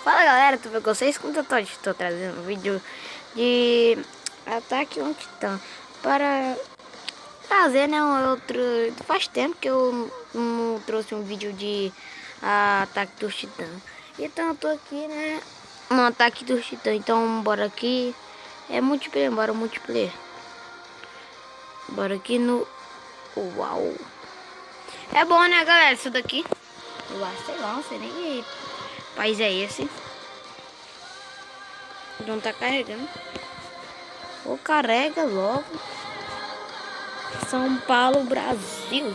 Fala galera, tudo bem com vocês? Como eu estou trazendo um vídeo de ataque a um titã para trazer, né, um outro. Faz tempo que eu não trouxe um vídeo de ataque dos titãs. Então eu tô aqui, né, no ataque dos titãs. Então bora aqui. É multiplayer, bora multiplayer. Bora aqui no. Uau! É bom, né, galera? Isso daqui. Eu acho, sei lá, não sei nem que país é esse. Não tá carregando. Ou carrega logo. São Paulo, Brasil.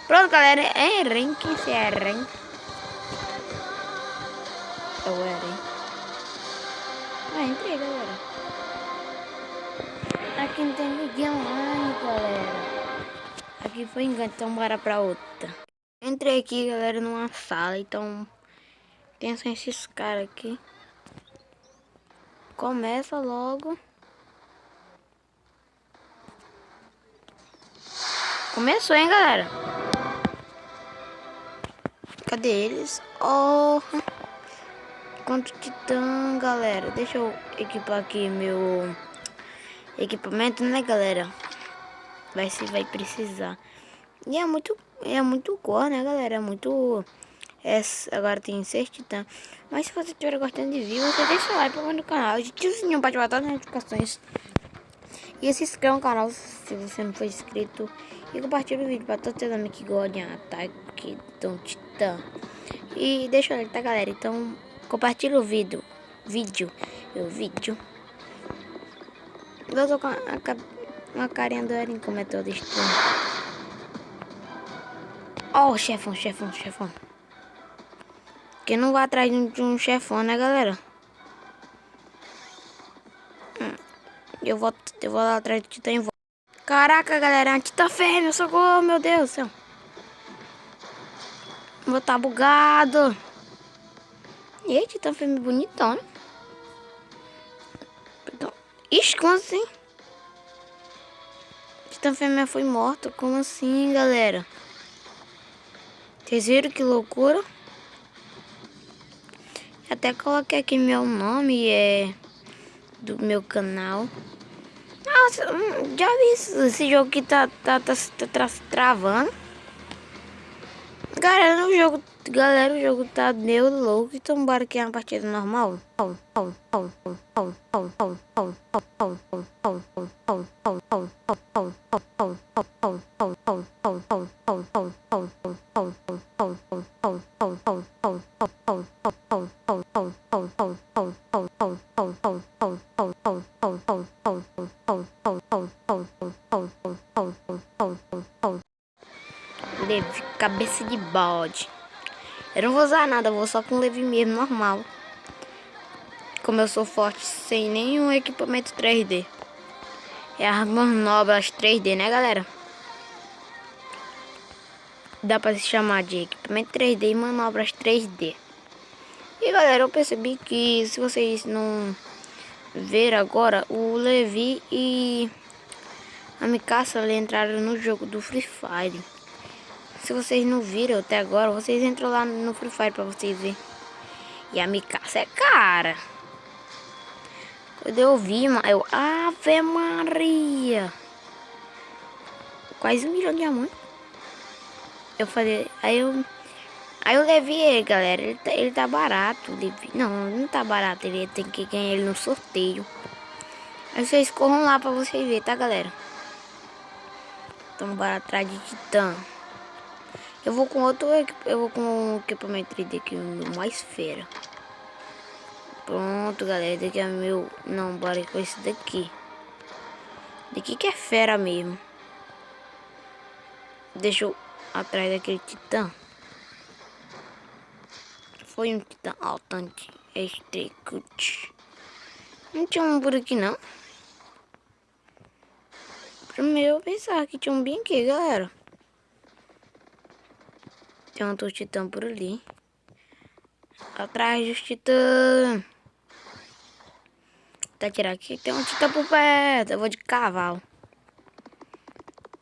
Pronto, galera. É Eren. Quem se é Eren? É o Eren. Entrei, galera. Aqui não tem ninguém online, galera. Aqui foi engano, então bora pra outra. Entrei aqui, galera, numa sala. Então tem só esses caras aqui. Começa logo. Começou, hein, galera? Cadê eles? Oh, quanto titã, galera. Deixa eu equipar aqui meu equipamento, né, galera? Vai precisar. E é muito cor, né, galera? É muito. Agora tem 6 titã. Mas se você estiver gostando de vídeo, você deixa o like no canal. Ativa o sininho para ativar todas as notificações. E se inscreva no canal se você não for inscrito. E compartilha o vídeo para todos os seus amigos que gostam de ataque do titã. E deixa o like, tá, galera? Então compartilha o vídeo. Eu tô com uma carinha do Eren, como é todo estranho. Ó, chefão. Quem não vai atrás de um chefão, né, galera? Eu vou lá atrás do titã em volta. Caraca, galera, é uma titã fêmea, socorro, meu Deus do céu. Vou tá bugado. E aí, titã fêmea bonitão, né? Ixi, como assim? Titã fêmea foi morta, como assim, galera? Vocês viram que loucura? Até coloquei aqui meu nome, do meu canal. Nossa, já vi esse jogo que tá travando. Galera, o jogo tá meio louco. Então bora aqui uma partida normal. Levi, cabeça de bode. Eu não vou usar nada, eu vou só com Levi mesmo, normal. Como eu sou forte, sem nenhum equipamento 3D. É as manobras 3D, né, galera? Dá pra se chamar de equipamento 3D e manobras 3D. E, galera, eu percebi que se vocês não ver agora, o Levi e a Mikasa entraram no jogo do Free Fire. Se vocês não viram até agora, vocês entram lá no Free Fire pra vocês verem. E a Mikasa é cara. Quando eu vi, eu... Ave Maria! Quase 1 milhão de diamantes. Eu falei... Aí eu levei ele, galera. Ele tá barato. Não tá barato. Ele tem que ganhar ele no sorteio. Aí vocês corram lá pra vocês verem, tá, galera? Então bora atrás de titã. Eu vou com um equipamento 3D aqui, mais fera. Pronto, galera, daqui é meu... Não, bora com esse daqui. Daqui que é fera mesmo. Deixa eu atrás daquele titã. Foi um titã altante. Estrecute. Não tinha um por aqui, não. Primeiro eu pensava que tinha um bem aqui, galera. Tem outro titã por ali. Atrás dos titãs. Tá tirar aqui. Tem um titã por perto. Eu vou de cavalo.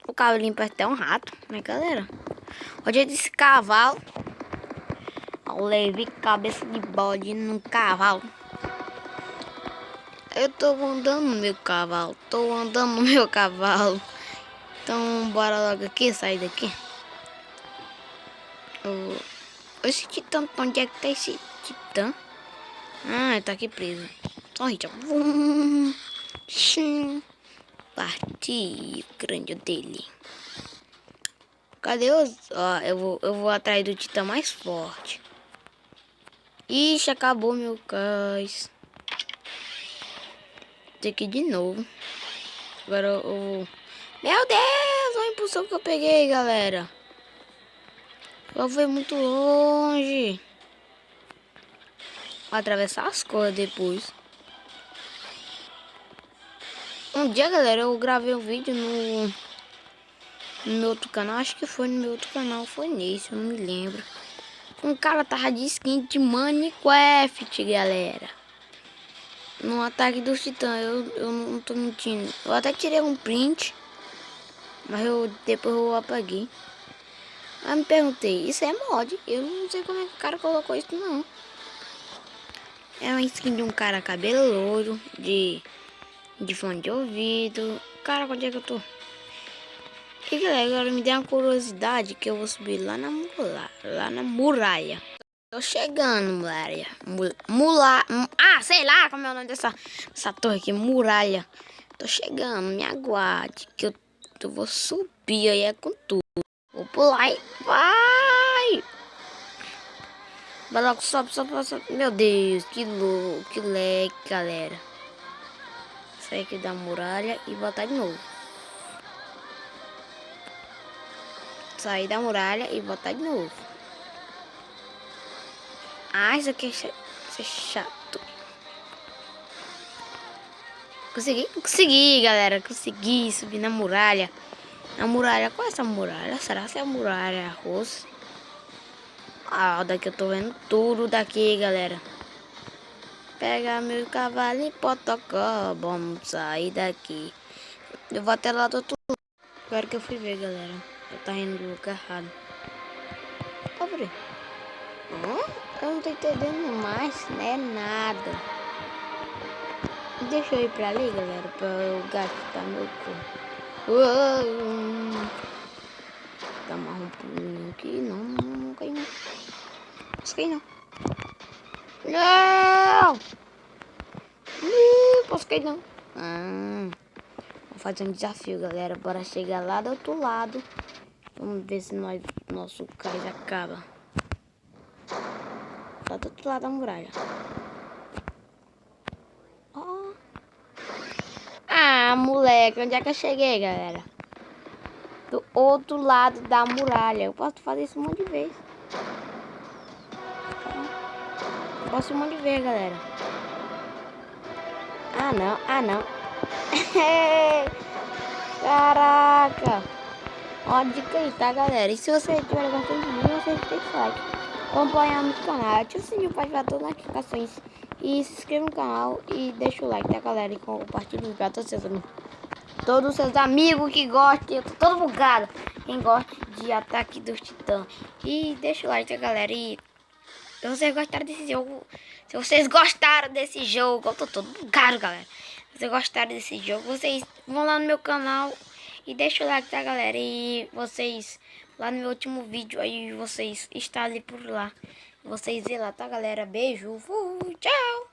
O cavalinho parece até um rato, né, galera? Olha desse cavalo. Levei cabeça de bode num cavalo. Eu tô andando no meu cavalo. Tô andando no meu cavalo. Então bora logo aqui, sair daqui. Esse titã, onde é que tá esse titã? Ah, ele tá aqui preso. Só ritmo. Parti o crânio dele. Cadê os... Ó, eu vou atrás do titã mais forte. Ixi, acabou meu gás. Tem que ir de novo. Agora eu... Meu Deus, a impulsão que eu peguei, galera. Eu fui muito longe. Vou atravessar as coisas depois. Um dia, galera, eu gravei um vídeo no meu outro canal. Acho que foi no meu outro canal. Foi nesse, eu não me lembro. Um cara tava de skin de Minecraft, galera. No ataque dos titãs. Eu não tô mentindo. Eu até tirei um print. Mas depois eu apaguei. Aí me perguntei, isso é mod? Eu não sei como é que o cara colocou isso, não. É uma skin de um cara cabelo loiro, de fone de ouvido. Cara, onde é que eu tô? E galera, agora me deu uma curiosidade que eu vou subir lá na muralha. Tô chegando, muralha. Sei lá como é o nome dessa torre aqui, muralha. Tô chegando, me aguarde, que eu vou subir aí é com tudo. Vou pular e vai! Vai logo, sobe. Meu Deus, que louco, que leque, galera. Sair aqui da muralha e voltar de novo. Sair da muralha e voltar de novo. Ah, isso aqui é chato. Consegui, galera. Consegui subir na muralha. A muralha, qual é essa muralha? Será que é a muralha roxa? Ah, daqui eu tô vendo tudo daqui, galera. Pega meu cavalo e potocó. Vamos sair daqui. Eu vou até lá do outro lado. Agora que eu fui ver, galera. Eu tá indo do lugar errado. Abre. Eu não tô entendendo mais, né? Nada. Deixa eu ir pra ali, galera, pra eu gastar meu corpo. Dá mais um pulinho aqui. Não cai não. Não cai não. Não! Posso cair não. Vou fazer um desafio, galera. Bora chegar lá do outro lado. Vamos ver se nosso cais acaba. Tá do outro lado da muralha. Moleque, onde é que eu cheguei, galera? Do outro lado da muralha. Eu posso fazer isso um monte de vezes. Eu posso um monte de vezes, galera. Ah, não. Caraca. Ó, a dica aí, tá, galera? E se você estiver gostando do vídeo, você deixa o like. Acompanhar no canal, ativa o sininho para ativar todas as notificações. E se inscreva no canal e deixa o like, tá, galera? E compartilha para todos os seus amigos que gostam. Eu tô todo bugado. Quem gosta de Ataque dos Titãs. E deixa o like, tá, galera? E se vocês gostaram desse jogo, eu tô todo bugado, galera. Se vocês gostaram desse jogo, vocês vão lá no meu canal e deixa o like, tá, galera? E vocês, lá no meu último vídeo, aí vocês estão ali por lá. Vocês vê lá, tá, galera? Beijo, fui, tchau!